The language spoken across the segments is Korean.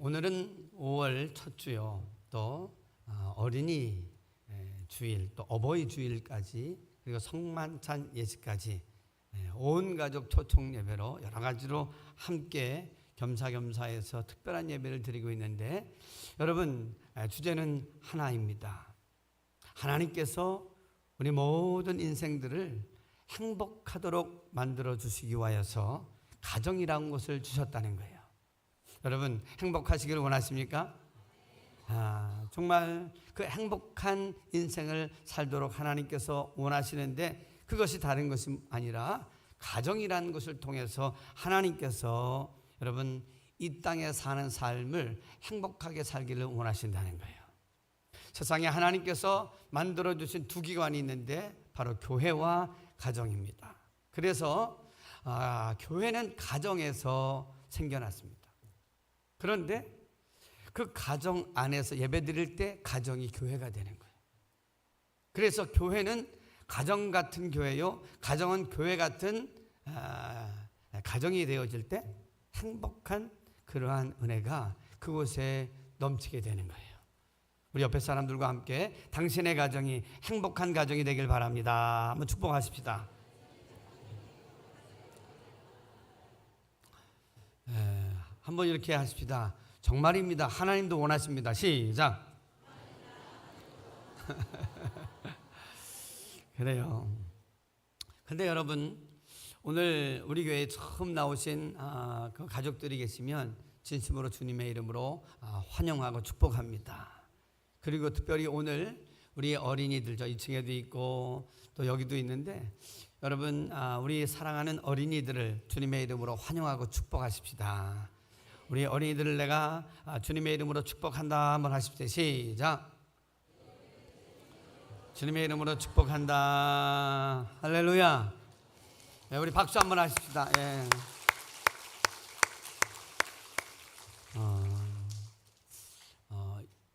오늘은 5월 첫 주요. 또 어린이 주일, 또 어버이 주일까지, 그리고 성만찬 예식까지 온 가족 초청 예배로 여러 가지로 함께 겸사겸사해서 특별한 예배를 드리고 있는데, 여러분, 주제는 하나입니다. 하나님께서 우리 모든 인생들을 행복하도록 만들어 주시기 위하여서 가정이라는 것을 주셨다는 거예요. 여러분, 행복하시기를 원하십니까? 정말 그 행복한 인생을 살도록 하나님께서 원하시는데, 그것이 다른 것이 아니라 가정이라는 것을 통해서 하나님께서 여러분 이 땅에 사는 삶을 행복하게 살기를 원하신다는 거예요. 세상에 하나님께서 만들어주신 두 기관이 있는데 바로 교회와 가정입니다. 그래서 교회는 가정에서 생겨났습니다. 그런데 그 가정 안에서 예배드릴 때 가정이 교회가 되는 거예요. 그래서 교회는 가정 같은 교회요, 가정은 교회 같은 가정이 되어질 때 행복한 그러한 은혜가 그곳에 넘치게 되는 거예요. 우리 옆에 사람들과 함께 당신의 가정이 행복한 가정이 되길 바랍니다. 한번 축복하십시다. 한번 이렇게 하십시다. 정말입니다. 하나님도 원하십니다. 시작. 그래요. 근데 여러분, 오늘 우리 교회에 처음 나오신 그 가족들이 계시면 진심으로 주님의 이름으로 환영하고 축복합니다. 그리고 특별히 오늘 우리 어린이들, 저 2층에도 있고 또 여기도 있는데, 여러분, 우리 사랑하는 어린이들을 주님의 이름으로 환영하고 축복하십시다. 우리 어린이들을 내가 주님의 이름으로 축복한다. 한번 하십시오. 시작. 주님의 이름으로 축복한다. 할렐루야. 우리 박수 한번 하십시다. 예.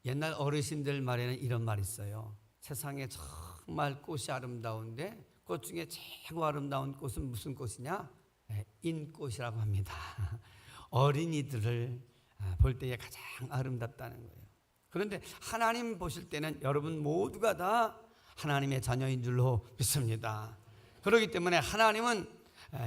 옛날 어르신들 말에는 이런 말이 있어요. 세상에 정말 꽃이 아름다운데 꽃 중에 최고 아름다운 꽃은 무슨 꽃이냐? 인꽃이라고 합니다. 어린이들을 볼 때에 가장 아름답다는 거예요. 그런데 하나님 보실 때는 여러분 모두가 다 하나님의 자녀인 줄로 믿습니다. 그렇기 때문에 하나님은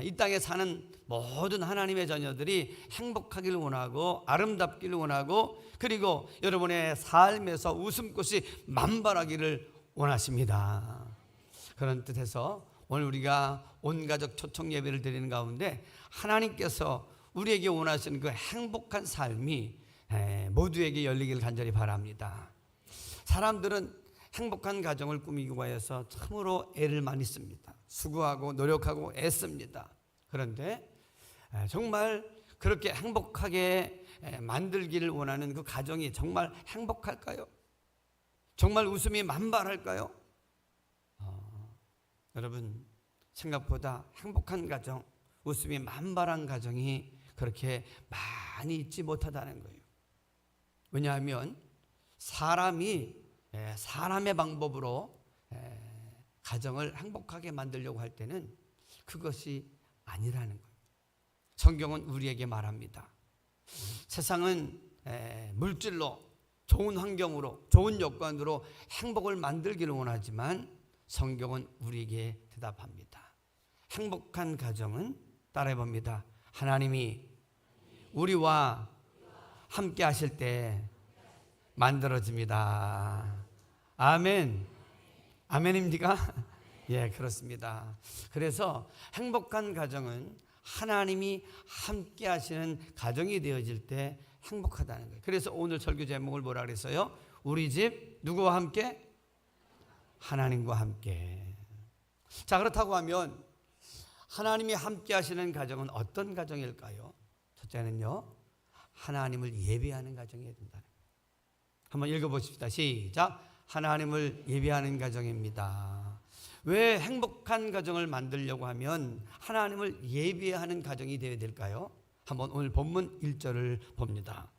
이 땅에 사는 모든 하나님의 자녀들이 행복하기를 원하고 아름답기를 원하고, 그리고 여러분의 삶에서 웃음꽃이 만발하기를 원하십니다. 그런 뜻에서 오늘 우리가 온 가족 초청 예배를 드리는 가운데 하나님께서 우리에게 원하시는 그 행복한 삶이 모두에게 열리길 간절히 바랍니다. 사람들은 행복한 가정을 꾸미기 위해서 참으로 애를 많이 씁니다. 수고하고 노력하고 애씁니다. 그런데 정말 그렇게 행복하게 만들기를 원하는 그 가정이 정말 행복할까요? 정말 웃음이 만발할까요? 여러분, 생각보다 행복한 가정, 웃음이 만발한 가정이 그렇게 많이 있지 못하다는 거예요. 왜냐하면 사람이 사람의 방법으로 가정을 행복하게 만들려고 할 때는 그것이 아니라는 거예요. 성경은 우리에게 말합니다. 세상은 물질로, 좋은 환경으로, 좋은 여건으로 행복을 만들기를 원하지만 성경은 우리에게 대답합니다. 행복한 가정은, 따라해봅니다. 하나님이 우리와 함께 하실 때 만들어집니다. 아멘. 아멘입니까? 예, 그렇습니다. 그래서 행복한 가정은 하나님이 함께 하시는 가정이 되어질 때 행복하다는 거예요. 그래서 오늘 설교 제목을 뭐라 그랬어요? 우리 집 누구와 함께? 하나님과 함께. 자, 그렇다고 하면 하나님이 함께 하시는 가정은 어떤 가정일까요? 첫째는요, 하나님을 예배하는 가정이어야 된다는 거예요. 한번 읽어보십시다. 시작. 하나님을 예배하는 가정입니다. 왜 행복한 가정을 만들려고 하면 하나님을 예배하는 가정이 되어야 될까요? 한번 오늘 본문 1절을 봅니다.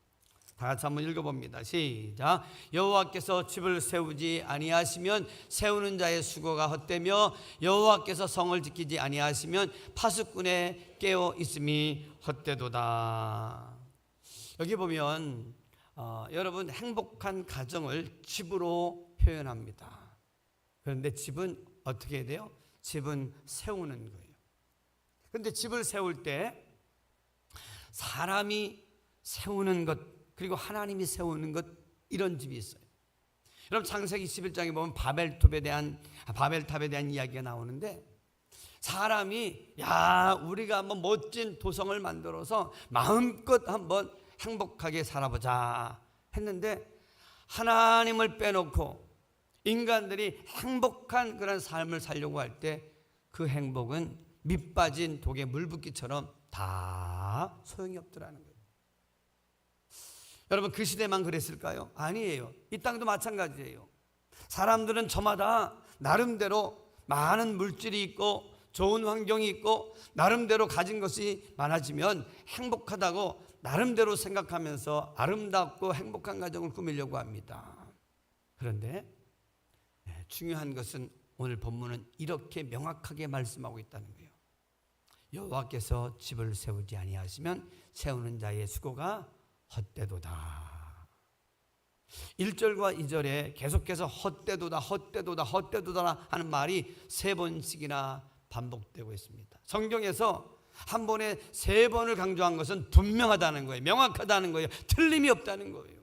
다 같이 한번 읽어봅니다. 시작. 여호와께서 집을 세우지 아니하시면 세우는 자의 수고가 헛되며 여호와께서 성을 지키지 아니하시면 파수꾼의 깨어 있음이 헛되도다. 여기 보면 여러분 행복한 가정을 집으로 표현합니다. 그런데 집은 어떻게 해야 돼요? 집은 세우는 거예요. 그런데 집을 세울 때 사람이 세우는 것 그리고 하나님이 세우는 것 이런 집이 있어요. 여러분 창세기 11장에 보면 바벨탑에 대한 이야기가 나오는데 사람이 우리가 한번 멋진 도성을 만들어서 마음껏 한번 행복하게 살아보자 했는데 하나님을 빼놓고 인간들이 행복한 그런 삶을 살려고 할 때 그 행복은 밑빠진 독에 물 붓기처럼 다 소용이 없더라는 거예요. 여러분 그 시대만 그랬을까요? 아니에요. 이 땅도 마찬가지예요. 사람들은 저마다 나름대로 많은 물질이 있고 좋은 환경이 있고 나름대로 가진 것이 많아지면 행복하다고 나름대로 생각하면서 아름답고 행복한 가정을 꾸미려고 합니다. 그런데 중요한 것은 오늘 본문은 이렇게 명확하게 말씀하고 있다는 거예요. 여호와께서 집을 세우지 아니하시면 세우는 자의 수고가 헛되도다. 1절과 2절에 계속해서 헛되도다 하는 말이 3번씩이나 반복되고 있습니다. 성경에서 한 번에 3번을 강조한 것은 분명하다는 거예요. 명확하다는 거예요. 틀림이 없다는 거예요.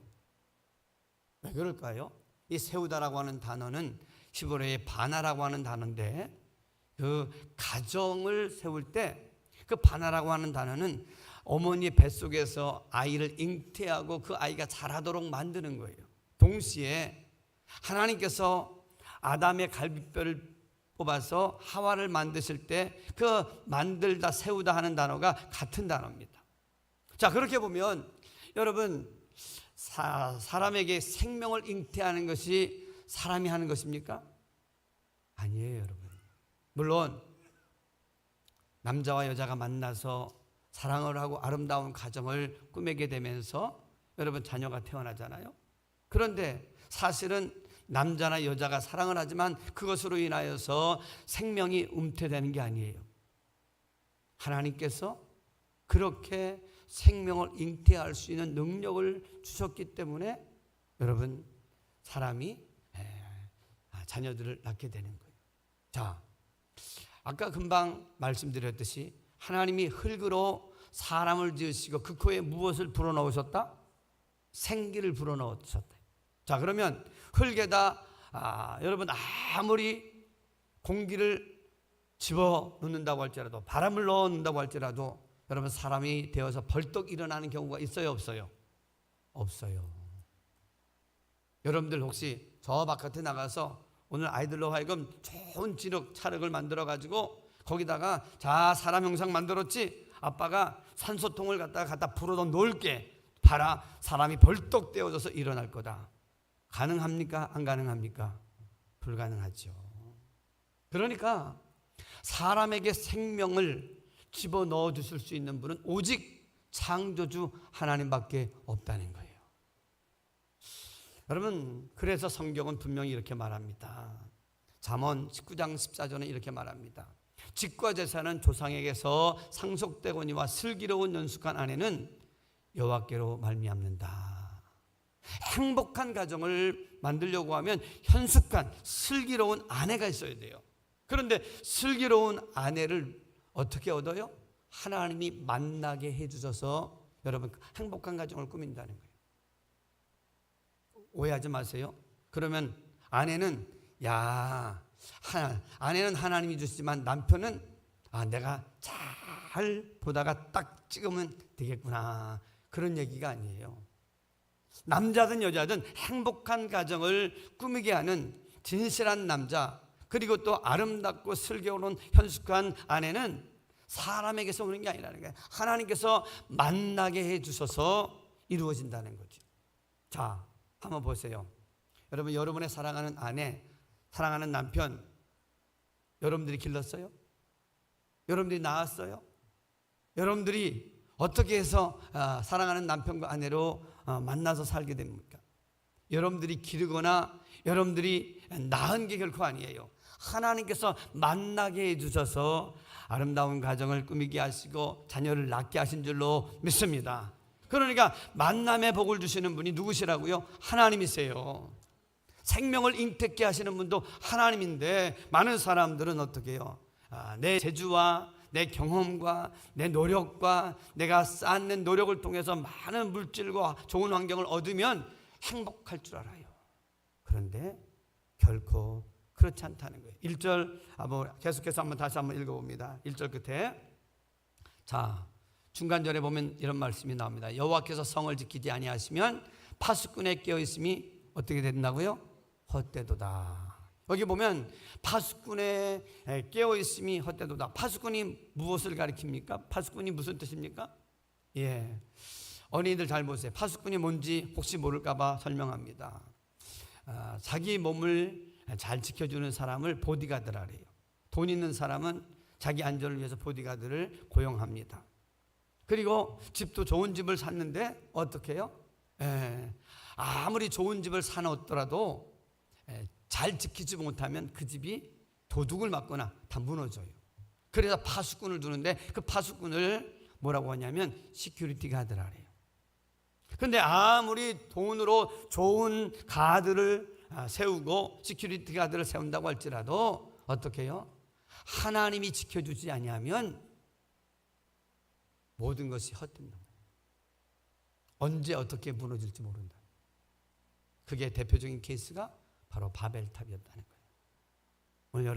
왜 그럴까요? 이 세우다라고 하는 단어는 히브리어의 바나라고 하는 단어인데 그 가정을 세울 때 그 바나라고 하는 단어는 어머니의 뱃속에서 아이를 잉태하고 그 아이가 자라도록 만드는 거예요. 동시에 하나님께서 아담의 갈비뼈를 뽑아서 하와를 만드실 때 그 만들다 세우다 하는 단어가 같은 단어입니다. 자, 그렇게 보면 여러분 사람에게 생명을 잉태하는 것이 사람이 하는 것입니까? 아니에요, 여러분. 물론 남자와 여자가 만나서 사랑을 하고 아름다운 가정을 꾸미게 되면서 여러분 자녀가 태어나잖아요. 그런데 사실은 남자나 여자가 사랑을 하지만 그것으로 인하여서 생명이 잉태되는 게 아니에요. 하나님께서 그렇게 생명을 잉태할 수 있는 능력을 주셨기 때문에 여러분 사람이 자녀들을 낳게 되는 거예요. 자, 아까 금방 말씀드렸듯이 하나님이 흙으로 사람을 지으시고 그 코에 무엇을 불어넣으셨다? 생기를 불어넣으셨다. 자, 그러면 흙에다 여러분 아무리 공기를 집어넣는다고 할지라도 바람을 넣는다고 할지라도 여러분 사람이 되어서 벌떡 일어나는 경우가 있어요, 없어요? 없어요. 여러분들 혹시 저 바깥에 나가서 오늘 아이들로 하여금 좋은 찰흙을 만들어 가지고 거기다가 자 사람 형상 만들었지? 아빠가 산소통을 갖다 불어넣어 놓을게. 봐라, 사람이 벌떡 떼어져서 일어날 거다. 가능합니까? 안 가능합니까? 불가능하죠. 그러니까 사람에게 생명을 집어넣어 주실 수 있는 분은 오직 창조주 하나님밖에 없다는 거예요. 여러분, 그래서 성경은 분명히 이렇게 말합니다. 잠언 19장 14절에 이렇게 말합니다. 직과 제사는 조상에게서 상속되거니와 슬기로운 연숙한 아내는 여호와께로 말미암는다. 행복한 가정을 만들려고 하면 현숙한 슬기로운 아내가 있어야 돼요. 그런데 슬기로운 아내를 어떻게 얻어요? 하나님이 만나게 해주셔서 여러분 행복한 가정을 꾸민다는 거예요. 오해하지 마세요. 그러면 아내는 아내는 하나님이 주시지만 남편은 내가 잘 보다가 딱 찍으면 되겠구나, 그런 얘기가 아니에요. 남자든 여자든 행복한 가정을 꾸미게 하는 진실한 남자, 그리고 또 아름답고 슬기로운 현숙한 아내는 사람에게서 오는 게 아니라는 거예요. 하나님께서 만나게 해주셔서 이루어진다는 거죠. 자, 한번 보세요. 여러분, 여러분의 사랑하는 아내, 사랑하는 남편 여러분들이 길렀어요? 여러분들이 낳았어요? 여러분들이 어떻게 해서 사랑하는 남편과 아내로 만나서 살게 됩니까? 여러분들이 기르거나 여러분들이 낳은 게 결코 아니에요. 하나님께서 만나게 해주셔서 아름다운 가정을 꾸미게 하시고 자녀를 낳게 하신 줄로 믿습니다. 그러니까 만남의 복을 주시는 분이 누구시라고요? 하나님이세요. 생명을 잉태케 하시는 분도 하나님인데 많은 사람들은 어떻게 해요? 내 재주와 내 경험과 내 노력과 내가 쌓는 노력을 통해서 많은 물질과 좋은 환경을 얻으면 행복할 줄 알아요. 그런데 결코 그렇지 않다는 거예요. 1절 계속해서 다시 한번 읽어봅니다. 1절 끝에 자 중간절에 보면 이런 말씀이 나옵니다. 여호와께서 성을 지키지 아니하시면 파수꾼에 깨어있음이 어떻게 된다고요? 헛되도다. 여기 보면 파수꾼에 깨어있음이 헛되도다. 파수꾼이 무엇을 가리킵니까? 파수꾼이 무슨 뜻입니까? 어린이들 잘 보세요. 파수꾼이 뭔지 혹시 모를까 봐 설명합니다. 자기 몸을 잘 지켜주는 사람을 보디가드라 그래요. 돈 있는 사람은 자기 안전을 위해서 보디가드를 고용합니다. 그리고 집도 좋은 집을 샀는데 어떻게 해요? 아무리 좋은 집을 사놓더라도 잘 지키지 못하면 그 집이 도둑을 맞거나 다 무너져요. 그래서 파수꾼을 두는데 그 파수꾼을 뭐라고 하냐면 시큐리티 가드라 그래요. 그런데 아무리 돈으로 좋은 가드를 세우고 시큐리티 가드를 세운다고 할지라도 어떻게 해요? 하나님이 지켜주지 아니하면 모든 것이 헛된다. 언제 어떻게 무너질지 모른다. 그게 대표적인 케이스가 바로 바벨탑이었다는 거예요. 오늘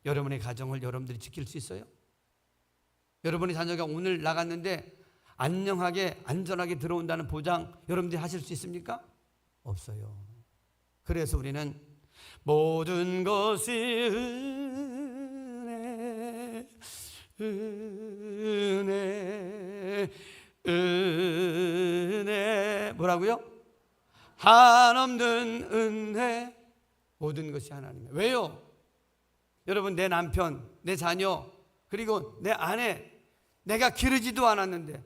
여러분의 가정을 여러분들이 지킬 수 있어요? 여러분의 자녀가 오늘 나갔는데 안녕하게 안전하게 들어온다는 보장 여러분들이 하실 수 있습니까? 없어요. 그래서 우리는 모든 것이 은혜 뭐라고요? 한없는 은혜. 모든 것이 하나님이에요. 왜요? 여러분 내 남편, 내 자녀 그리고 내 아내 내가 기르지도 않았는데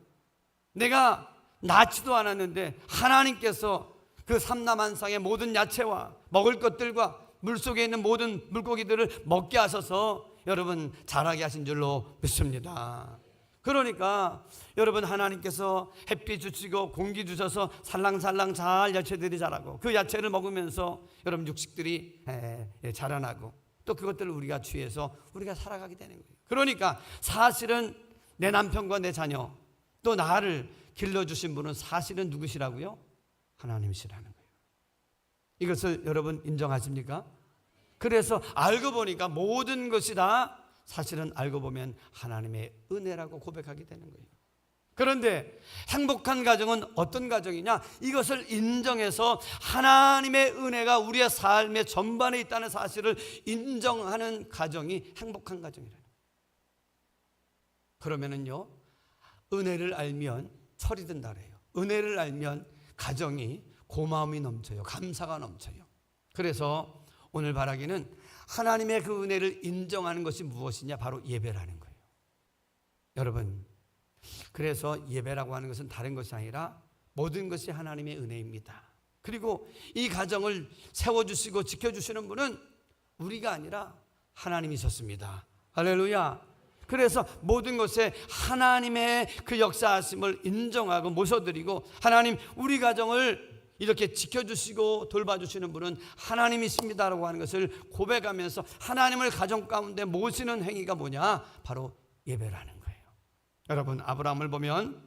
내가 낳지도 않았는데 하나님께서 그 삼남한상의 모든 야채와 먹을 것들과 물속에 있는 모든 물고기들을 먹게 하셔서 여러분 자라게 하신 줄로 믿습니다. 그러니까 여러분 하나님께서 햇빛 주시고 공기 주셔서 살랑살랑 잘 야채들이 자라고 그 야채를 먹으면서 여러분 육식들이 자라나고 또 그것들을 우리가 취해서 우리가 살아가게 되는 거예요. 그러니까 사실은 내 남편과 내 자녀 또 나를 길러주신 분은 사실은 누구시라고요? 하나님이시라는 거예요. 이것을 여러분 인정하십니까? 그래서 알고 보니까 모든 것이 다 사실은 알고 보면 하나님의 은혜라고 고백하게 되는 거예요. 그런데 행복한 가정은 어떤 가정이냐? 이것을 인정해서 하나님의 은혜가 우리의 삶의 전반에 있다는 사실을 인정하는 가정이 행복한 가정이라는 거예요. 그러면은요, 은혜를 알면 철이 든다 그래요. 은혜를 알면 가정이 고마움이 넘쳐요. 감사가 넘쳐요. 그래서 오늘 바라기는 하나님의 그 은혜를 인정하는 것이 무엇이냐? 바로 예배라는 거예요. 여러분, 그래서 예배라고 하는 것은 다른 것이 아니라 모든 것이 하나님의 은혜입니다. 그리고 이 가정을 세워주시고 지켜주시는 분은 우리가 아니라 하나님이셨습니다. 할렐루야. 그래서 모든 것에 하나님의 그 역사하심을 인정하고 모셔드리고 하나님 우리 가정을 이렇게 지켜주시고 돌봐주시는 분은 하나님이십니다라고 하는 것을 고백하면서 하나님을 가정 가운데 모시는 행위가 뭐냐? 바로 예배라는 거예요. 여러분 아브라함을 보면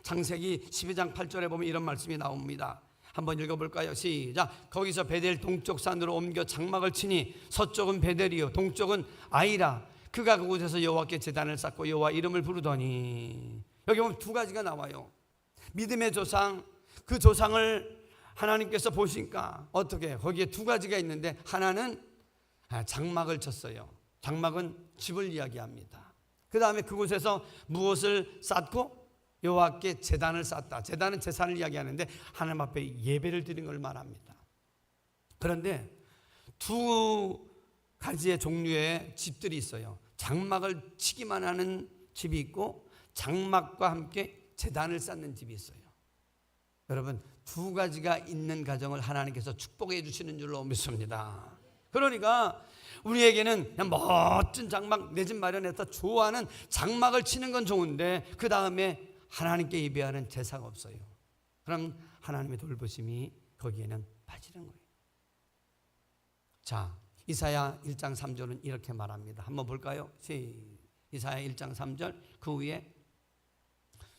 창세기 12장 8절에 보면 이런 말씀이 나옵니다. 한번 읽어볼까요? 시작. 거기서 베델 동쪽 산으로 옮겨 장막을 치니 서쪽은 베델이요 동쪽은 아이라. 그가 그곳에서 여호와께 제단을 쌓고 여호와 이름을 부르더니 여기 보면 두 가지가 나와요. 믿음의 조상 그 조상을 하나님께서 보시니까 어떻게 거기에 두 가지가 있는데 하나는 장막을 쳤어요. 장막은 집을 이야기합니다. 그 다음에 그곳에서 무엇을 쌓고 여호와께 제단을 쌓다. 제단은 제사를 이야기하는데 하나님 앞에 예배를 드린 걸 말합니다. 그런데 두 가지의 종류의 집들이 있어요. 장막을 치기만 하는 집이 있고 장막과 함께 제단을 쌓는 집이 있어요. 여러분 두 가지가 있는 가정을 하나님께서 축복해 주시는 줄로 믿습니다. 그러니까 우리에게는 그냥 멋진 장막 내 집 마련해서 좋아하는 장막을 치는 건 좋은데 그 다음에 하나님께 예배하는 제사가 없어요. 그럼 하나님의 돌보심이 거기에는 빠지는 거예요. 자, 이사야 1장 3절은 이렇게 말합니다. 한번 볼까요? 이사야 1장 3절 그 위에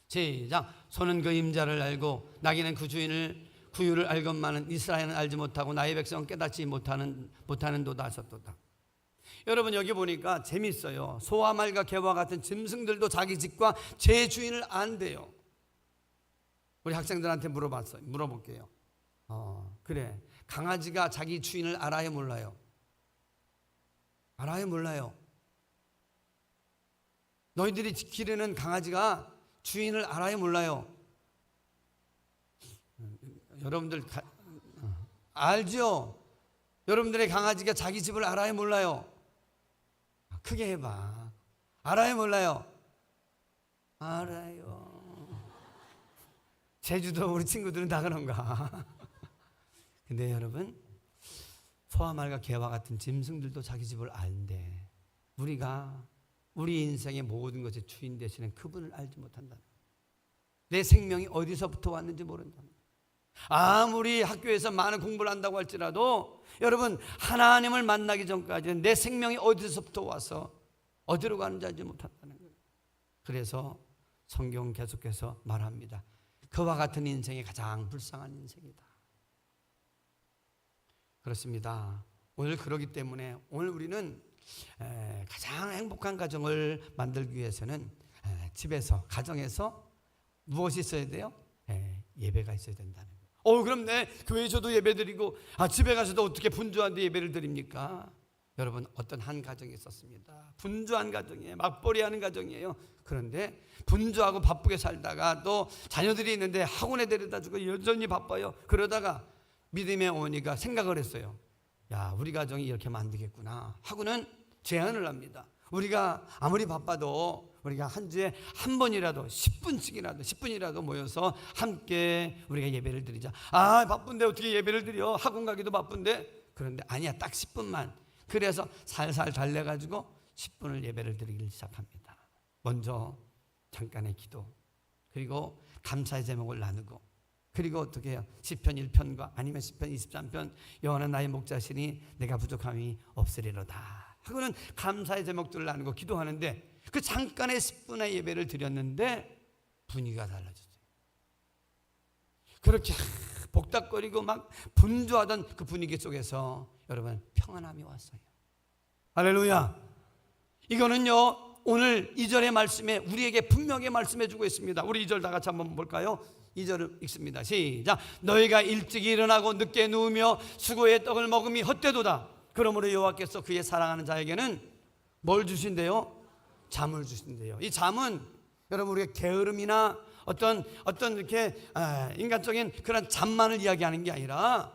시작. 소는 그 임자를 알고 나귀는 그 주인을 구유를 알건만은 이스라엘은 알지 못하고 나의 백성은 깨닫지 못하는도다 하셨도다. 여러분 여기 보니까 재미있어요. 소와 말과 개와 같은 짐승들도 자기 집과 제 주인을 안대요. 우리 학생들한테 물어볼게요. 그래, 강아지가 자기 주인을 알아요, 몰라요? 알아요, 몰라요? 너희들이 기르는 강아지가 주인을 알아요, 몰라요? 여러분들 알죠? 여러분들의 강아지가 자기 집을 알아요, 몰라요? 크게 해봐. 알아요, 몰라요? 알아요. 제주도 우리 친구들은 다 그런가? 근데 여러분, 소와 말과 개와 같은 짐승들도 자기 집을 알는데 우리가 우리 인생의 모든 것의 주인 되시는 그분을 알지 못한다. 내 생명이 어디서부터 왔는지 모른다. 아무리 학교에서 많은 공부를 한다고 할지라도 여러분, 하나님을 만나기 전까지는 내 생명이 어디서부터 와서 어디로 가는지 알지 못한다는 거예요. 그래서 성경은 계속해서 말합니다. 그와 같은 인생이 가장 불쌍한 인생이다. 그렇습니다. 오늘 그러기 때문에 오늘 우리는 가장 행복한 가정을 만들기 위해서는 집에서, 가정에서 무엇이 있어야 돼요? 예배가 있어야 된다는 거예요. 그럼 내 교회에서도 예배 드리고 집에 가서도 어떻게 분주한데 예배를 드립니까? 여러분, 어떤 한 가정이 있었습니다. 분주한 가정이에요. 맞벌이하는 가정이에요. 그런데 분주하고 바쁘게 살다가 또 자녀들이 있는데 학원에 데려다주고 여전히 바빠요. 그러다가 믿음의 어머니가 생각을 했어요. 야, 우리 가정이 이렇게 만들겠구나 하고는 제안을 합니다. 우리가 아무리 바빠도 우리가 한 주에 한 번이라도 10분이라도 모여서 함께 우리가 예배를 드리자. 바쁜데 어떻게 예배를 드려? 학원 가기도 바쁜데. 그런데 아니야, 딱 10분만. 그래서 살살 달래가지고 10분을 예배를 드리기 시작합니다. 먼저 잠깐의 기도, 그리고 감사의 제목을 나누고, 그리고 어떻게 해요? 시편 1편과 아니면 시편 23편 여호와는 나의 목자시니 내가 부족함이 없으리로다 하고는 감사의 제목들을 나누고 기도하는데, 그 잠깐의 10분의 예배를 드렸는데 분위기가 달라졌어요. 그렇게 복닥거리고 막 분주하던 그 분위기 속에서 여러분, 평안함이 왔어요. 할렐루야. 이거는요, 오늘 2절의 말씀에 우리에게 분명히 말씀해 주고 있습니다. 우리 2절 다 같이 한번 볼까요? 2절을 읽습니다. 시작. 너희가 일찍 일어나고 늦게 누우며 수고의 떡을 먹음이 헛되도다. 그러므로 여호와께서 그의 사랑하는 자에게는 뭘 주신대요? 잠을 주신대요. 이 잠은 여러분, 우리가 게으름이나 어떤 이렇게 인간적인 그런 잠만을 이야기하는 게 아니라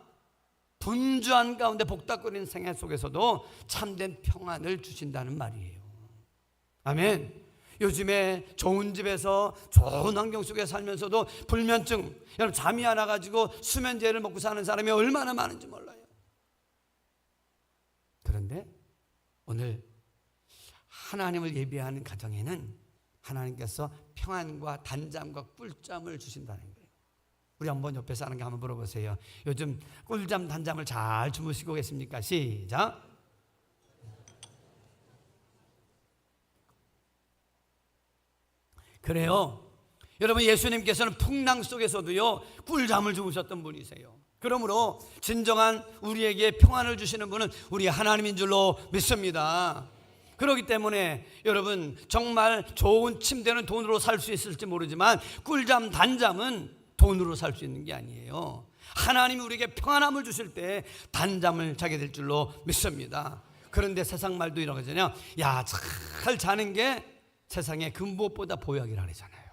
분주한 가운데 복닥거리는 생활 속에서도 참된 평안을 주신다는 말이에요. 아멘. 요즘에 좋은 집에서 좋은 환경 속에 살면서도 불면증, 여러분 잠이 안 와가지고 수면제를 먹고 사는 사람이 얼마나 많은지 몰라요. 그런데 오늘 하나님을 예배하는 가정에는 하나님께서 평안과 단잠과 꿀잠을 주신다는 거예요. 우리 한번 옆에 사람께 한번 물어보세요. 요즘 꿀잠 단잠을 잘 주무시고 계십니까? 시작. 그래요. 여러분, 예수님께서는 풍랑 속에서도요 꿀잠을 주무셨던 분이세요. 그러므로 진정한 우리에게 평안을 주시는 분은 우리 하나님인 줄로 믿습니다. 그렇기 때문에 여러분, 정말 좋은 침대는 돈으로 살 수 있을지 모르지만 꿀잠 단잠은 돈으로 살 수 있는 게 아니에요. 하나님이 우리에게 평안함을 주실 때 단잠을 자게 될 줄로 믿습니다. 그런데 세상 말도 이런 거잖아요. 야, 잘 자는 게 세상에 그 무엇보다 보약이라 그러잖아요.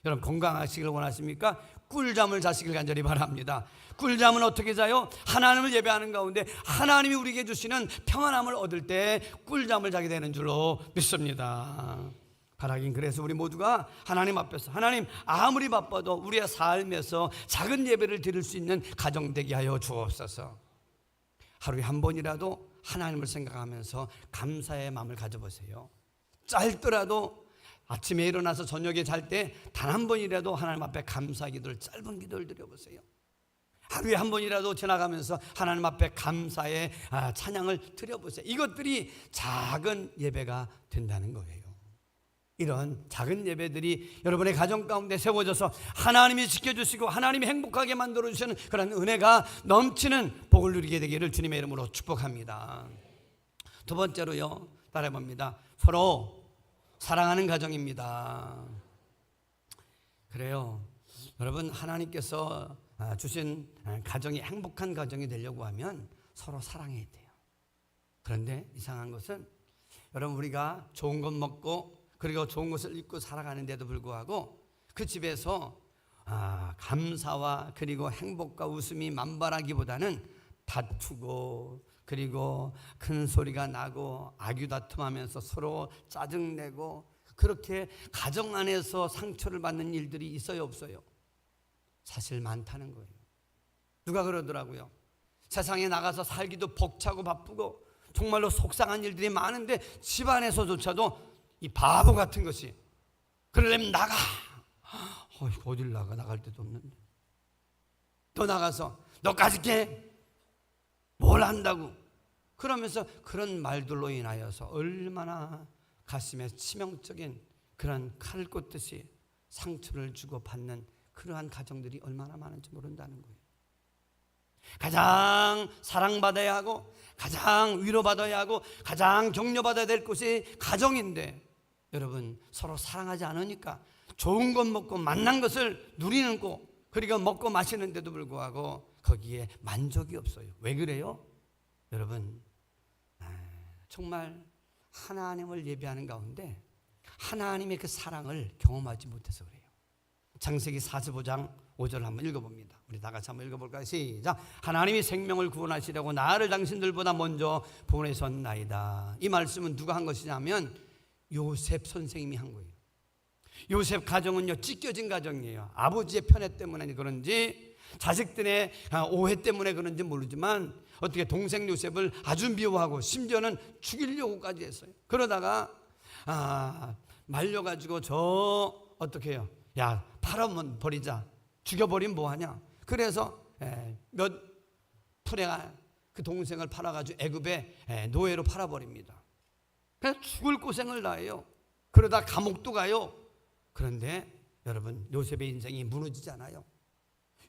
여러분, 건강하시길 원하십니까? 꿀잠을 자시길 간절히 바랍니다. 꿀잠은 어떻게 자요? 하나님을 예배하는 가운데 하나님이 우리에게 주시는 평안함을 얻을 때 꿀잠을 자게 되는 줄로 믿습니다. 바라긴 그래서 우리 모두가 하나님 앞에서, 하나님 아무리 바빠도 우리의 삶에서 작은 예배를 드릴 수 있는 가정 되게 하여 주옵소서. 하루에 한 번이라도 하나님을 생각하면서 감사의 마음을 가져보세요. 짧더라도 아침에 일어나서 저녁에 잘 때 단 한 번이라도 하나님 앞에 감사 기도를, 짧은 기도를 드려보세요. 하루에 한 번이라도 지나가면서 하나님 앞에 감사의 찬양을 드려보세요. 이것들이 작은 예배가 된다는 거예요. 이런 작은 예배들이 여러분의 가정 가운데 세워져서 하나님이 지켜주시고 하나님이 행복하게 만들어주시는 그런 은혜가 넘치는 복을 누리게 되기를 주님의 이름으로 축복합니다. 두 번째로요, 따라해봅니다. 서로 사랑하는 가정입니다. 그래요. 여러분, 하나님께서 주신 가정이 행복한 가정이 되려고 하면 서로 사랑해야 돼요. 그런데 이상한 것은 여러분, 우리가 좋은 것 먹고 그리고 좋은 것을 입고 살아가는데도 불구하고 그 집에서 감사와 그리고 행복과 웃음이 만발하기보다는 다투고 그리고 큰 소리가 나고 악유다툼하면서 서로 짜증내고 그렇게 가정 안에서 상처를 받는 일들이 있어요, 없어요? 사실 많다는 거예요. 누가 그러더라고요. 세상에 나가서 살기도 벅차고 바쁘고 정말로 속상한 일들이 많은데 집안에서조차도 이 바보 같은 것이 그러려면 나가. 어딜 나가? 나갈 데도 없는데. 또 나가서 너까지 깨? 뭘 한다고? 그러면서 그런 말들로 인하여서 얼마나 가슴에 치명적인 그런 칼을 꽂듯이 상처를 주고받는 그러한 가정들이 얼마나 많은지 모른다는 거예요. 가장 사랑받아야 하고 가장 위로받아야 하고 가장 격려받아야 될 곳이 가정인데 여러분, 서로 사랑하지 않으니까 좋은 것 먹고 맛난 것을 누리는 거 그리고 먹고 마시는데도 불구하고 거기에 만족이 없어요. 왜 그래요? 여러분, 정말 하나님을 예배하는 가운데 하나님의 그 사랑을 경험하지 못해서 그래요. 창세기 45장 5절 한번 읽어봅니다. 우리 다 같이 한번 읽어볼까요? 시작. 하나님이 생명을 구원하시려고 나를 당신들보다 먼저 보내셨나이다. 이 말씀은 누가 한 것이냐면 요셉 선생님이 한 거예요. 요셉 가정은요, 찢겨진 가정이에요. 아버지의 편애 때문에 그런지 자식들의 오해 때문에 그런지 모르지만 어떻게 동생 요셉을 아주 미워하고 심지어는 죽이려고까지 했어요. 그러다가 말려가지고 어떻게 해요? 야, 팔아면 버리자. 죽여버리면 뭐하냐. 그래서 몇 푸레가 그 동생을 팔아가지고 애굽에 노예로 팔아버립니다. 그래서 죽을 고생을 다 해요. 그러다 감옥도 가요. 그런데 여러분, 요셉의 인생이 무너지지 않아요.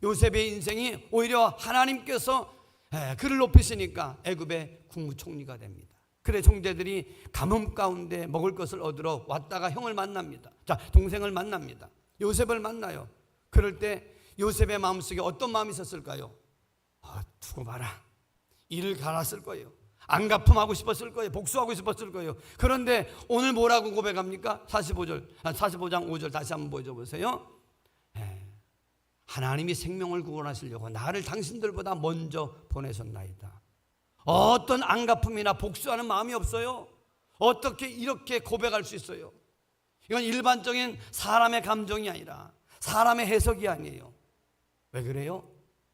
요셉의 인생이 오히려 하나님께서 그를 높이시니까 애굽의 국무총리가 됩니다. 그래 총재들이 가뭄 가운데 먹을 것을 얻으러 왔다가 형을 만납니다. 자, 동생을 만납니다. 요셉을 만나요. 그럴 때 요셉의 마음속에 어떤 마음이 있었을까요? 두고 봐라. 이를 갈았을 거예요. 안갚음하고 싶었을 거예요. 복수하고 싶었을 거예요. 그런데 오늘 뭐라고 고백합니까? 45장 5절 다시 한번 보여줘보세요. 하나님이 생명을 구원하시려고 나를 당신들보다 먼저 보내셨나이다. 어떤 안갚음이나 복수하는 마음이 없어요. 어떻게 이렇게 고백할 수 있어요? 이건 일반적인 사람의 감정이 아니라 사람의 해석이 아니에요. 왜 그래요?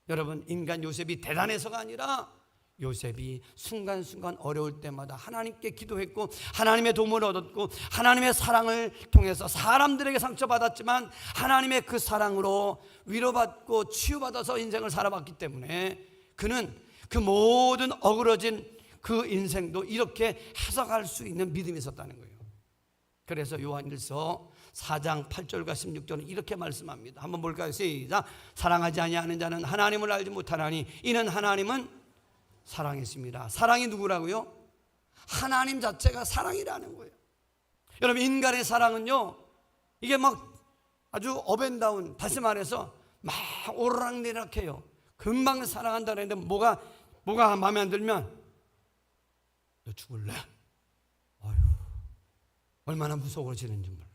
여러분, 인간 요셉이 대단해서가 아니라 요셉이 순간순간 어려울 때마다 하나님께 기도했고 하나님의 도움을 얻었고 하나님의 사랑을 통해서 사람들에게 상처받았지만 하나님의 그 사랑으로 위로받고 치유받아서 인생을 살아봤기 때문에 그는 그 모든 어그러진 그 인생도 이렇게 해석할 수 있는 믿음이 있었다는 거예요. 그래서 요한일서 4장 8절과 16절은 이렇게 말씀합니다. 한번 볼까요? 시작. 사랑하지 아니하는 자는 하나님을 알지 못하나니 이는 하나님은 사랑이십니다. 사랑이 누구라고요? 하나님 자체가 사랑이라는 거예요. 여러분, 인간의 사랑은요, 이게 막 아주 업앤다운, 다시 말해서 막 오르락내리락해요. 금방 사랑한다 그랬는데 뭐가 마음에 안 들면 너 죽을래? 어휴, 얼마나 무서워지는지 몰라요.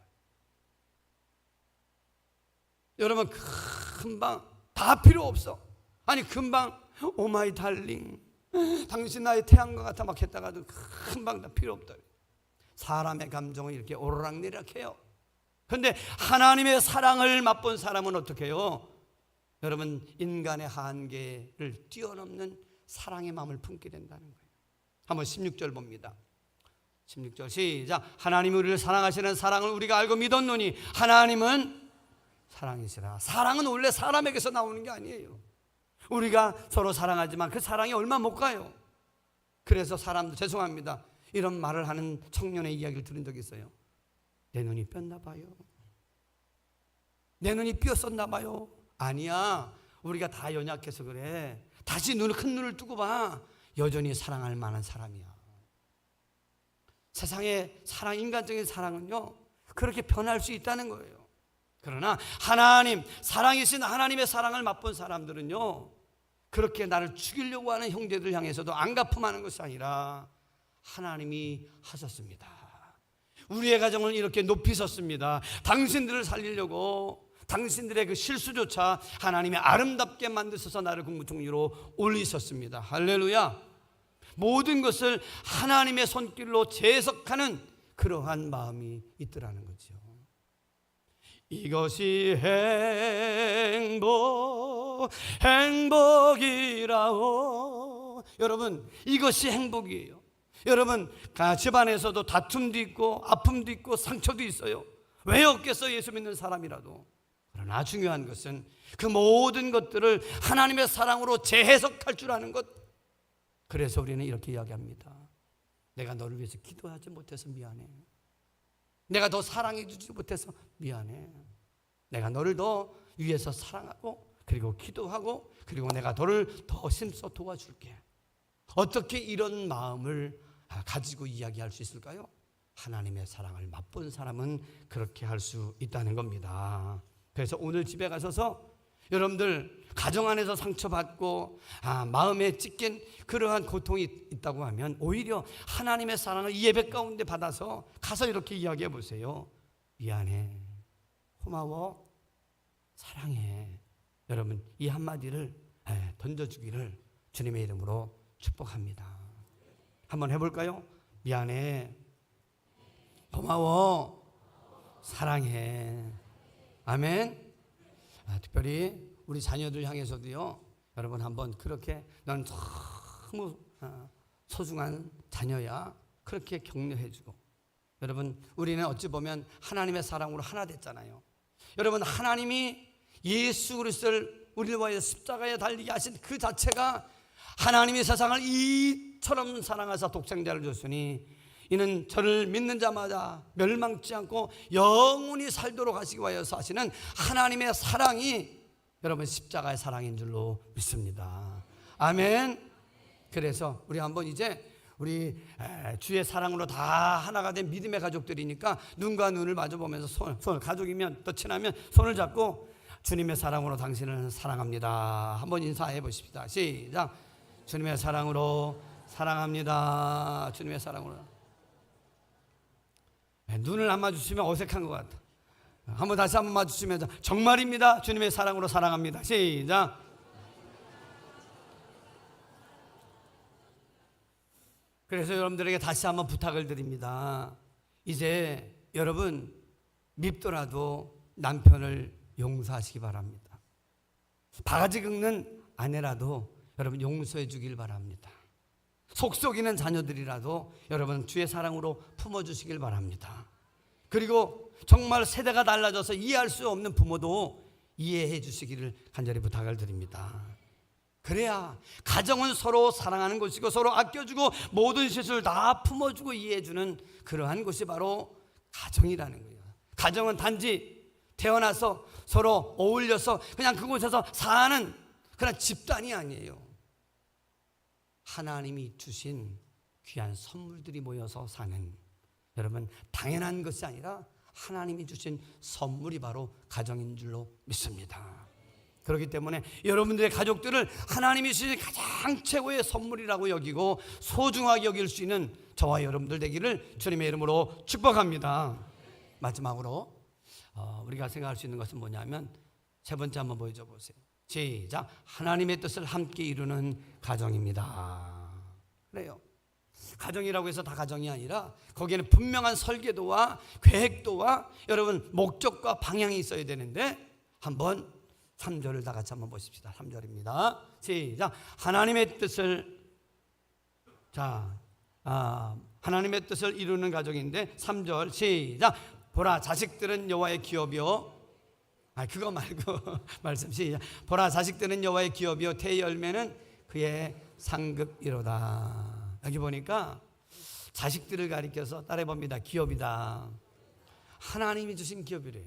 여러분, 금방 다 필요 없어. 아니 금방 오마이 달링 당신 나의 태양과 같아 막 했다가도 금방 다 필요 없다. 사람의 감정은 이렇게 오르락내리락해요. 그런데 하나님의 사랑을 맛본 사람은 어떻게 해요? 여러분, 인간의 한계를 뛰어넘는 사랑의 마음을 품게 된다는 거예요. 한번 16절 봅니다. 16절 시작. 하나님이 우리를 사랑하시는 사랑을 우리가 알고 믿었노니 하나님은 사랑이시라. 사랑은 원래 사람에게서 나오는 게 아니에요. 우리가 서로 사랑하지만 그 사랑이 얼마 못 가요. 그래서 사람도 죄송합니다, 이런 말을 하는 청년의 이야기를 들은 적이 있어요. 내 눈이 뼈나 봐요. 내 눈이 삐었었나 봐요. 아니야, 우리가 다 연약해서 그래. 다시 큰 눈을 뜨고 봐. 여전히 사랑할 만한 사람이야. 세상의 사랑, 인간적인 사랑은요 그렇게 변할 수 있다는 거예요. 그러나 하나님, 사랑이신 하나님의 사랑을 맛본 사람들은요 그렇게 나를 죽이려고 하는 형제들 향해서도 안 갚음하는 것이 아니라 하나님이 하셨습니다. 우리의 가정을 이렇게 높이 섰습니다. 당신들을 살리려고 당신들의 그 실수조차 하나님이 아름답게 만드셔서 나를 국무총리로 올리셨습니다. 할렐루야. 모든 것을 하나님의 손길로 재해석하는 그러한 마음이 있더라는 거죠. 이것이 행복이라오. 여러분, 이것이 행복이에요. 여러분, 집안에서도 다툼도 있고 아픔도 있고 상처도 있어요. 왜 없겠어, 예수 믿는 사람이라도. 그러나 중요한 것은 그 모든 것들을 하나님의 사랑으로 재해석할 줄 아는 것. 그래서 우리는 이렇게 이야기합니다. 내가 너를 위해서 기도하지 못해서 미안해. 내가 더 사랑해 주지 못해서 미안해. 내가 너를 더 위해서 사랑하고 그리고 기도하고 그리고 내가 너를 더 힘써 도와줄게. 어떻게 이런 마음을 가지고 이야기할 수 있을까요? 하나님의 사랑을 맛본 사람은 그렇게 할 수 있다는 겁니다. 그래서 오늘 집에 가셔서 여러분들 가정 안에서 상처받고 마음에 찢긴 그러한 고통이 있다고 하면 오히려 하나님의 사랑을 이 예배 가운데 받아서 가서 이렇게 이야기해 보세요. 미안해, 고마워, 사랑해. 여러분, 이 한마디를 던져주기를 주님의 이름으로 축복합니다. 한번 해볼까요? 미안해, 고마워, 사랑해. 아멘. 특별히 우리 자녀들 향해서도요, 여러분 한번 그렇게 넌 너무 소중한 자녀야, 그렇게 격려해주고. 여러분, 우리는 어찌 보면 하나님의 사랑으로 하나 됐잖아요. 여러분, 하나님이 예수 그리스도를 우리를 위하여 십자가에 달리게 하신 그 자체가 하나님이 세상을 이처럼 사랑하사 독생자를 줬으니 이는 저를 믿는 자마다 멸망치 않고 영원히 살도록 하시기 위하여서 하시는 하나님의 사랑이 여러분 십자가의 사랑인 줄로 믿습니다. 아멘. 그래서 우리 한번 이제 우리 주의 사랑으로 다 하나가 된 믿음의 가족들이니까 눈과 눈을 마주보면서 손 가족이면 또 친하면 손을 잡고 주님의 사랑으로 당신을 사랑합니다. 한번 인사해 보십시다. 시작. 주님의 사랑으로 사랑합니다. 주님의 사랑으로. 눈을 안 마주치면 어색한 것 같아. 한번 다시 한번 마주치면서 정말입니다. 주님의 사랑으로 사랑합니다. 시작. 그래서 여러분들에게 다시 한번 부탁을 드립니다. 이제 여러분 밉더라도 남편을 용서하시기 바랍니다. 바가지 긁는 아내라도 여러분 용서해 주길 바랍니다. 속 썩이는 자녀들이라도 여러분 주의 사랑으로 품어주시길 바랍니다. 그리고 정말 세대가 달라져서 이해할 수 없는 부모도 이해해 주시기를 간절히 부탁을 드립니다. 그래야 가정은 서로 사랑하는 것이고 서로 아껴주고 모든 실수를 다 품어주고 이해해주는 그러한 것이 바로 가정이라는 거예요. 가정은 단지 태어나서 서로 어울려서 그냥 그곳에서 사는 그런 집단이 아니에요. 하나님이 주신 귀한 선물들이 모여서 사는, 여러분 당연한 것이 아니라 하나님이 주신 선물이 바로 가정인 줄로 믿습니다. 그렇기 때문에 여러분들의 가족들을 하나님이 주신 가장 최고의 선물이라고 여기고 소중하게 여길 수 있는 저와 여러분들 되기를 주님의 이름으로 축복합니다. 마지막으로 우리가 생각할 수 있는 것은 뭐냐면 세 번째 한번 보여줘 보세요. 시작. 하나님의 뜻을 함께 이루는 가정입니다. 그래요. 가정이라고 해서 다 가정이 아니라 거기에는 분명한 설계도와 계획도와 여러분 목적과 방향이 있어야 되는데 한번 3절을 다 같이 한번 보십시다. 3절입니다. 시작. 하나님의 뜻을 하나님의 뜻을 이루는 가정인데 3절 시작. 보라 자식들은 여호와의 기업이요. 그거 말고 말씀 시작. 보라 자식들은 여호와의 기업이요 태의 열매는 그의 상급이로다. 여기 보니까 자식들을 가리켜서 따라해봅니다. 기업이다. 하나님이 주신 기업이래요.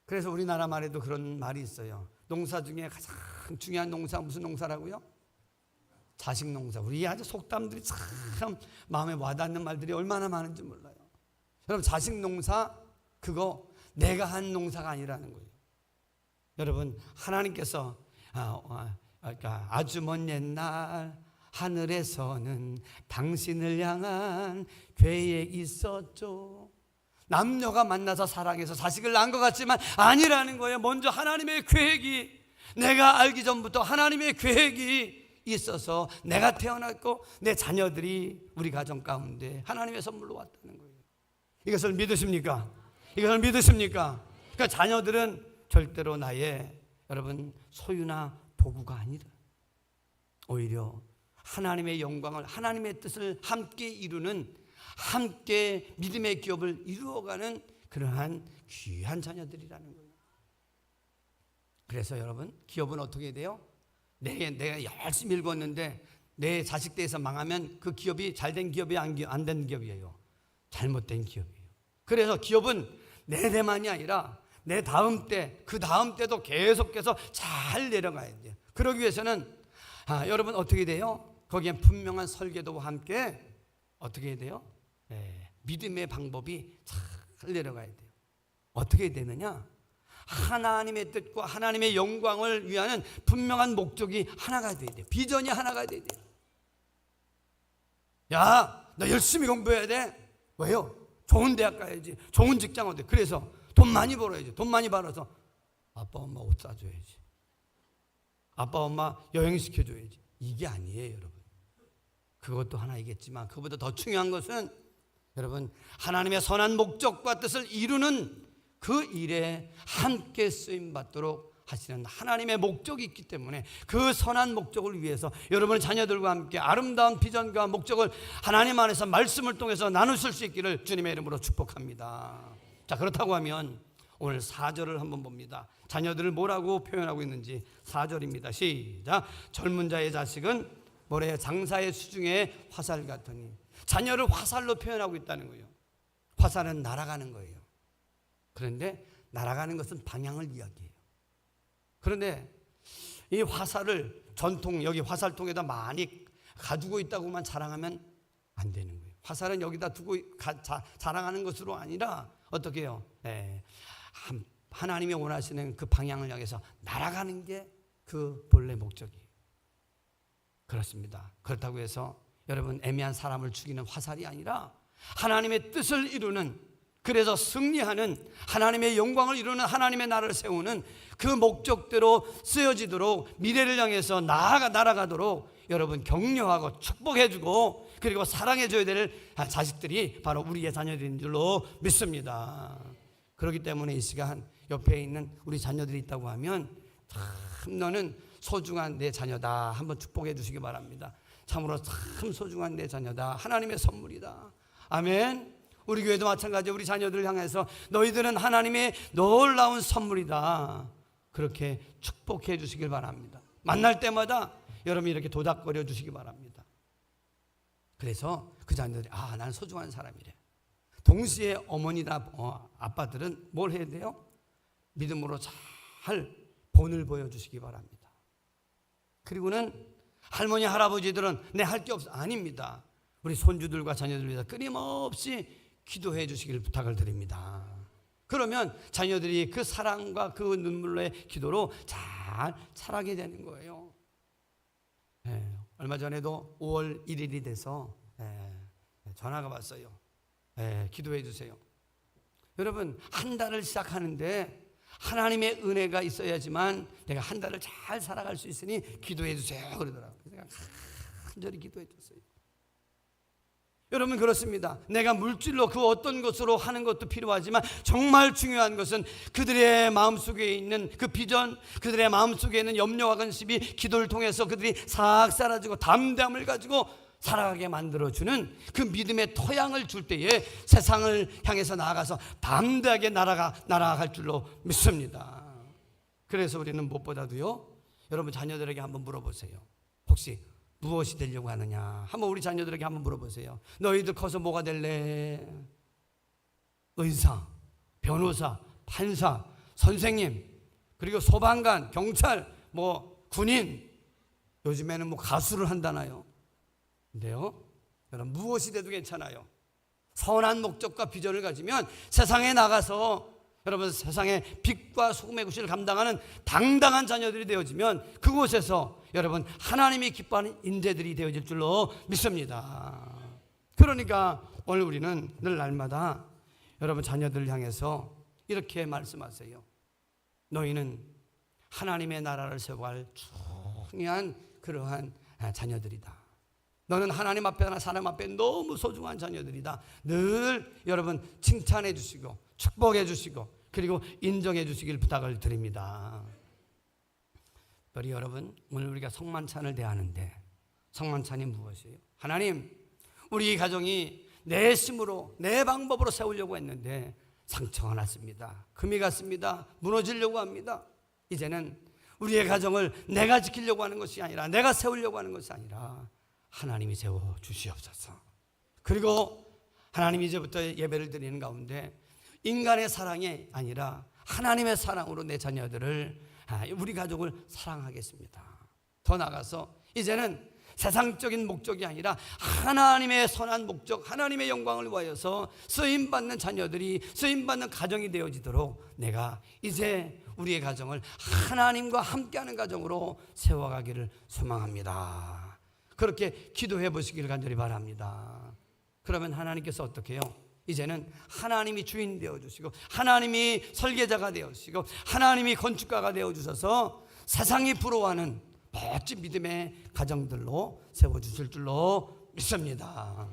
그래서 우리나라 말에도 그런 말이 있어요. 농사 중에 가장 중요한 농사 무슨 농사라고요? 자식 농사. 우리 아주 속담들이 참 마음에 와닿는 말들이 얼마나 많은지 몰라요. 여러분 자식 농사 그거 내가 한 농사가 아니라는 거예요. 여러분 하나님께서 아주 먼 옛날 하늘에서는 당신을 향한 계획이 있었죠. 남녀가 만나서 사랑해서 자식을 낳은 것 같지만 아니라는 거예요. 먼저 하나님의 계획이, 내가 알기 전부터 하나님의 계획이 있어서 내가 태어났고 내 자녀들이 우리 가정 가운데 하나님의 선물로 왔다는 거예요. 이것을 믿으십니까? 이것을 믿으십니까? 그러니까 자녀들은 절대로 나의 여러분 소유나 도구가 아니라 오히려 하나님의 영광을, 하나님의 뜻을 함께 이루는, 함께 믿음의 기업을 이루어가는 그러한 귀한 자녀들이라는 거예요. 그래서 여러분 기업은 어떻게 돼요? 내가 열심히 읽었는데 내 자식 때에서 망하면 그 기업이 잘된 기업이 안 된 기업이에요. 잘못된 기업이에요. 그래서 기업은 내 대만이 아니라 내 다음 때, 그 다음 때도 계속해서 잘 내려가야 돼요. 그러기 위해서는 여러분 어떻게 돼요? 거기에 분명한 설계도와 함께 어떻게 해야 돼요? 믿음의 방법이 잘 내려가야 돼요. 어떻게 되느냐? 하나님의 뜻과 하나님의 영광을 위하는 분명한 목적이 하나가 돼야 돼요. 비전이 하나가 돼야 돼요. 야, 너 열심히 공부해야 돼. 왜요? 좋은 대학 가야지. 좋은 직장 얻어. 그래서 돈 많이 벌어야지. 돈 많이 벌어서 아빠 엄마 옷 사줘야지. 아빠 엄마 여행시켜줘야지. 이게 아니에요, 여러분. 그것도 하나이겠지만 그보다 더 중요한 것은 여러분 하나님의 선한 목적과 뜻을 이루는 그 일에 함께 쓰임받도록 하시는 하나님의 목적이 있기 때문에 그 선한 목적을 위해서 여러분의 자녀들과 함께 아름다운 비전과 목적을 하나님 안에서 말씀을 통해서 나누실 수 있기를 주님의 이름으로 축복합니다. 자, 그렇다고 하면 오늘 4절을 한번 봅니다. 자녀들을 뭐라고 표현하고 있는지 4절입니다. 시작. 젊은 자의 자식은 모래 장사의 수중에 화살 같으니. 자녀를 화살로 표현하고 있다는 거예요. 화살은 날아가는 거예요. 그런데 날아가는 것은 방향을 이야기해요. 그런데 이 화살을 전통 여기 화살통에다 많이 가지고 있다고만 자랑하면 안 되는 거예요. 화살은 여기다 두고 자랑하는 것으로 아니라 어떻게 해요? 하나님이 원하시는 그 방향을 향해서 날아가는 게 그 본래 목적이에요. 그렇습니다. 그렇다고 해서 여러분 애매한 사람을 죽이는 화살이 아니라 하나님의 뜻을 이루는, 그래서 승리하는, 하나님의 영광을 이루는, 하나님의 나라를 세우는 그 목적대로 쓰여지도록 미래를 향해서 날아가도록 여러분 격려하고 축복해주고 그리고 사랑해줘야 될 자식들이 바로 우리의 자녀들인 줄로 믿습니다. 그렇기 때문에 이 시간 옆에 있는 우리 자녀들이 있다고 하면 참 너는 소중한 내 자녀다 한번 축복해 주시기 바랍니다. 참으로 참 소중한 내 자녀다. 하나님의 선물이다. 아멘. 우리 교회도 마찬가지로 우리 자녀들을 향해서 너희들은 하나님의 놀라운 선물이다. 그렇게 축복해 주시길 바랍니다. 만날 때마다 여러분이 이렇게 도닥거려 주시기 바랍니다. 그래서 그 자녀들이 난 소중한 사람이래. 동시에 어머니나 아빠들은 뭘 해야 돼요? 믿음으로 잘 본을 보여주시기 바랍니다. 그리고는 할머니 할아버지들은 내 할 게 없어. 아닙니다. 우리 손주들과 자녀들을 위해서 끊임없이 기도해 주시길 부탁을 드립니다. 그러면 자녀들이 그 사랑과 그 눈물의 기도로 잘 자라게 되는 거예요. 얼마 전에도 5월 1일이 돼서 전화가 왔어요. 기도해 주세요. 여러분 한 달을 시작하는데 하나님의 은혜가 있어야지만 내가 한 달을 잘 살아갈 수 있으니 기도해 주세요 그러더라고요. 제가 간절히 기도해 줬어요. 여러분 그렇습니다. 내가 물질로 그 어떤 것으로 하는 것도 필요하지만 정말 중요한 것은 그들의 마음속에 있는 그 비전, 그들의 마음속에 있는 염려와 근심이 기도를 통해서 그들이 싹 사라지고 담대함을 가지고 살아가게 만들어주는 그 믿음의 토양을 줄 때에 세상을 향해서 나아가서 담대하게 날아갈 줄로 믿습니다. 그래서 우리는 무엇보다도요, 여러분 자녀들에게 한번 물어보세요. 혹시 무엇이 되려고 하느냐? 한번 우리 자녀들에게 한번 물어보세요. 너희들 커서 뭐가 될래? 의사, 변호사, 판사, 선생님, 그리고 소방관, 경찰, 군인, 요즘에는 가수를 한다나요? 근데요, 여러분 무엇이 돼도 괜찮아요. 선한 목적과 비전을 가지면 세상에 나가서 여러분 세상의 빛과 소금의 구실을 감당하는 당당한 자녀들이 되어지면 그곳에서 여러분 하나님이 기뻐하는 인재들이 되어질 줄로 믿습니다. 그러니까 오늘 우리는 늘 날마다 여러분 자녀들을 향해서 이렇게 말씀하세요. 너희는 하나님의 나라를 세워갈 중요한 그러한 자녀들이다. 너는 하나님 앞에나 사람 앞에 너무 소중한 자녀들이다. 늘 여러분 칭찬해 주시고 축복해 주시고 그리고 인정해 주시길 부탁을 드립니다. 우리 여러분, 오늘 우리가 성만찬을 대하는데 성만찬이 무엇이에요? 하나님, 우리 가정이 내 힘으로 내 방법으로 세우려고 했는데 상처가 났습니다. 금이 갔습니다. 무너지려고 합니다. 이제는 우리의 가정을 내가 지키려고 하는 것이 아니라 내가 세우려고 하는 것이 아니라 하나님이 세워 주시옵소서. 그리고 하나님이 이제부터 예배를 드리는 가운데 인간의 사랑이 아니라 하나님의 사랑으로 내 자녀들을, 우리 가족을 사랑하겠습니다. 더 나아가서 이제는 세상적인 목적이 아니라 하나님의 선한 목적, 하나님의 영광을 위하여서 쓰임받는 자녀들이, 쓰임받는 가정이 되어지도록 내가 이제 우리의 가정을 하나님과 함께하는 가정으로 세워가기를 소망합니다. 그렇게 기도해 보시기를 간절히 바랍니다. 그러면 하나님께서 어떻게 해요? 이제는 하나님이 주인 되어주시고 하나님이 설계자가 되어주시고 하나님이 건축가가 되어주셔서 세상이 부러워하는 멋진 믿음의 가정들로 세워주실 줄로 믿습니다.